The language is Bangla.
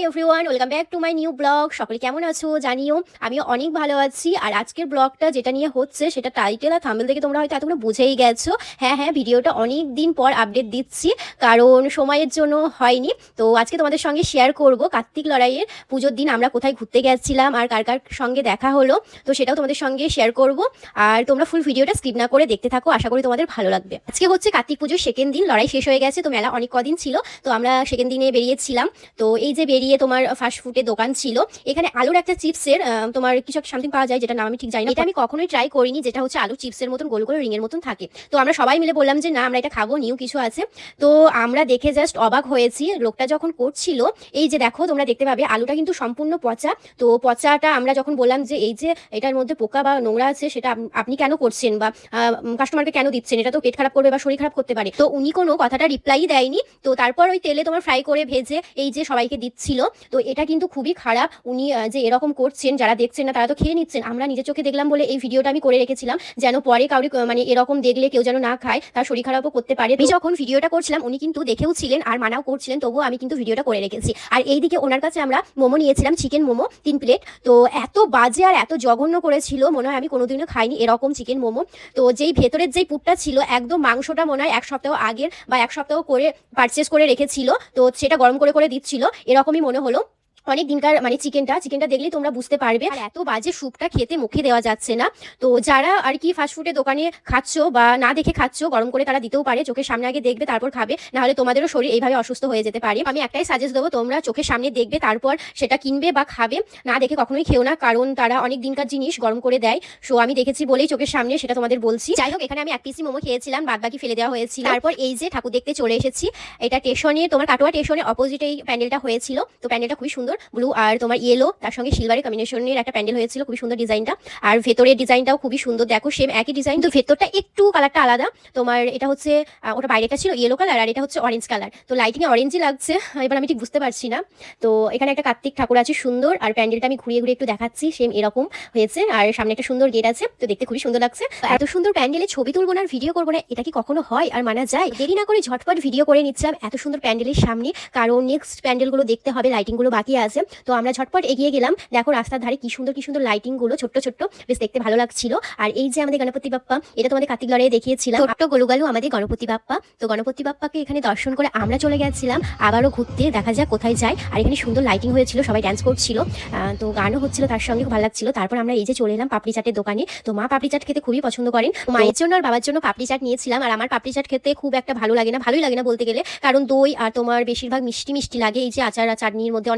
Everyone, welcome back to my new blog. সকলে কেমন আছো জানিও। আমিও অনেক ভালো আছি। আর আজকের ব্লগটা যেটা নিয়ে হচ্ছে সেটা টাইটেল আর থাম্বনেল দেখে তোমরা হয়তো এতক্ষণ বুঝেই গেছো। হ্যাঁ, ভিডিওটা অনেক দিন পর আপডেট দিচ্ছি, কারণ সময়ের জন্য হয়নি। তো আজকে তোমাদের সঙ্গে শেয়ার করব কার্তিক লড়াইয়ের পুজোর দিন আমরা কোথায় ঘুরতে গেছিলাম আর কার কার সঙ্গে দেখা হলো। তো সেটাও তোমাদের সঙ্গে শেয়ার করব। আর তোমরা ফুল ভিডিওটা স্কিপ না করে দেখতে থাকো, আশা করি তোমাদের ভালো লাগবে। আজকে হচ্ছে কার্তিক পুজোর সেকেন্ড দিন, লড়াই শেষ হয়ে গেছে, তো মেলা অনেক কদিন ছিল। তো আমরা সেকেন্ড দিনে বেরিয়েছিলাম। তো এই যে বেরিয়ে তোমার ফাস্ট ফুডের দোকান ছিল, এখানে আলুর একটা চিপসের তোমার কিছু একটা সামথিং পাওয়া যায়, যেটা নাম আমি ঠিক জানি না। এটা আমি কখনোই ট্রাই করিনি, যেটা হচ্ছে আলু চিপসের মতন গোল করে রিংয়ের মতন থাকে। তো আমরা সবাই মিলে বললাম যে না, আমরা এটা খাবো, নিউ কিছু আছে। তো আমরা দেখে জাস্ট অবাক হয়েছি লোকটা যখন করছিল। এই যে দেখো, তোমরা দেখতে পাবে আলুটা কিন্তু সম্পূর্ণ পচা। তো পচাটা আমরা যখন বললাম যে এই যে এটার মধ্যে পোকা বা নোংরা আছে, সেটা আপনি কেন করছেন বা কাস্টমারকে কেন দিচ্ছেন, এটা তো পেট খারাপ করবে বা শরীর খারাপ করতে পারে। তো উনি কোনো কথাটা রিপ্লাই দেয়নি। তো তারপর ওই তেলে তোমার ফ্রাই করে ভেজে এই যে সবাইকে দিচ্ছিল। তো এটা কিন্তু খুবই খারাপ। উনি যে এরকম করছেন, যারা দেখছেন না তারা তো খেয়ে নিচ্ছেন। আমরা নিজের চোখে দেখলাম বলে এই ভিডিওটা আমি করে রেখেছিলাম, যেন পরে কাউরি মানে এরকম দেখলে কেউ যেন না খায়, তার শরীর খারাপও করতে পারে। আমি যখন ভিডিওটা করছিলাম উনি কিন্তু দেখেও ছিলেন আর মানাও করছিলেন, তবুও আমি কিন্তু ভিডিওটা করে রেখেছি। আর এইদিকে ওনার কাছে আমরা মোমো নিয়েছিলাম, চিকেন মোমো 3 প্লেট। তো এত বাজে আর এত জঘন্য করেছিল, মনে হয় আমি কোনোদিনও খাইনি এরকম চিকেন মোমো। তো যেই ভেতরের যেই পুরটা ছিল, একদম মাংসটা মনে হয় 1 সপ্তাহ আগের বা 1 সপ্তাহ করে পারচেস করে রেখেছিল। তো সেটা গরম করে করে দিচ্ছিল, এরকমই মনে হলো। অনেক দিনকার মানে চিকেনটা দেখলেই তোমরা বুঝতে পারবে। আর এত বাজে স্যুপটা খেতে মুখে দেওয়া যাচ্ছে না। তো যারা আর কি ফাস্টফুডের দোকানে খাচ্ছ বা না দেখে খাচ্ছ, গরম করে তারা দিতেও পারে, চোখের সামনে আগে দেখবে তারপর খাবে, না হলে তোমাদেরও শরীর এইভাবে অসুস্থ হয়ে যেতে পারে। আমি একটাই সাজেস্ট দেবো, তোমরা চোখের সামনে দেখবে তারপর সেটা কিনবে বা খাবে, না দেখে কখনোই খেও না, কারণ তারা অনেক দিনকার জিনিস গরম করে দেয়। সো আমি দেখেছি বলেই চোখের সামনে সেটা তোমাদের বলছি। যাই হোক, এখানে আমি 1 পিসি মোমো খেয়েছিলাম, বাদ বাকি ফেলে দেওয়া হয়েছিল। তারপর এই যে ঠাকুর দেখতে চলে এসেছি। এটা স্টেশনে, তোমার কাটোয়া স্টেশনের অপোজিটে এই প্যান্ডেলটা হয়েছিল। তো প্যান্ডেলটা খুবই সুন্দর, ব্লু আর তোমার ইয়েলো, তার সঙ্গে সিলভারের কম্বিনেশনের একটা প্যান্ডেল হয়েছিল, খুবই সুন্দর ডিজাইনটা। আর ভেতরের ডিজাইনটাও খুবই সুন্দর, দেখো সেম একই ডিজাইন, তো ভেতরটা একটু কালারটা আলাদা। তোমার এটা হচ্ছে ওটা বাইরেটা ছিল ইয়েলো কালার আর এটা হচ্ছে অরেঞ্জ কালার। তো লাইটিং এ অরেঞ্জই লাগছে, এবার আমি ঠিক বুঝতে পারছি না। তো এখানে একটা কার্তিক ঠাকুর আছে সুন্দর, আর প্যান্ডেলটা আমি ঘুরিয়ে ঘুরিয়ে একটু দেখাচ্ছি, সেম এরকম হয়েছে। আর সামনে একটা সুন্দর গেট আছে, তো দেখতে খুবই সুন্দর লাগছে। এত সুন্দর প্যান্ডেলে ছবি তুলবো না, ভিডিও করবো না, এটা কি কখনো হয় আর মানা যায়? দেরি না করে ঝটপট ভিডিও করে নিচ্ছিলাম এত সুন্দর প্যান্ডেলের সামনে, কারণ নেক্সট প্যান্ডেলগুলো দেখতে হবে, লাইটিংগুলো বাকি আছে। তো আমরা ঝটপট এগিয়ে গেলাম। দেখো রাস্তার ধারে কি সুন্দর লাইটিং গুলো, ছোট্ট ছোট্ট, বেশ দেখতে ভালো লাগছিল। আর এই যে আমাদের গণপতি বাপ্পা, এটা তোমাদের কার্তিক লড়াইয়ে দেখিয়েছিলাম, ছোট্ট গোলুগালু আমাদের গণপতি বাপ্পা। তো গণপতি বাপ্পাকে এখানে দর্শন করে আমরা চলে গেছিলাম আবারও ঘুরতে, দেখা যাক কোথায় যায়। আর এখানে সুন্দর লাইটিং হয়েছিল, সবাই ড্যান্স করছিল, তো গানও হচ্ছিল তার সঙ্গে, খুব ভালো লাগছিল। তারপর আমরা এই যে চলে এলাম পাপড়ি চাটের দোকানে। তো মা পাপড়ি চাট খেতে খুবই পছন্দ করেন, মায়ের জন্য আর বাবার জন্য পাপড়ি চাট নিয়েছিলাম। আর আমার পাপড়ি চাট খেতে খুব একটা ভালোই লাগে না বলতে গেলে, কারণ দই আর তোমার বেশিরভাগ মিষ্টি মিষ্টি লাগে। এই যে আচার আর চাটনির মধ্যে অনেক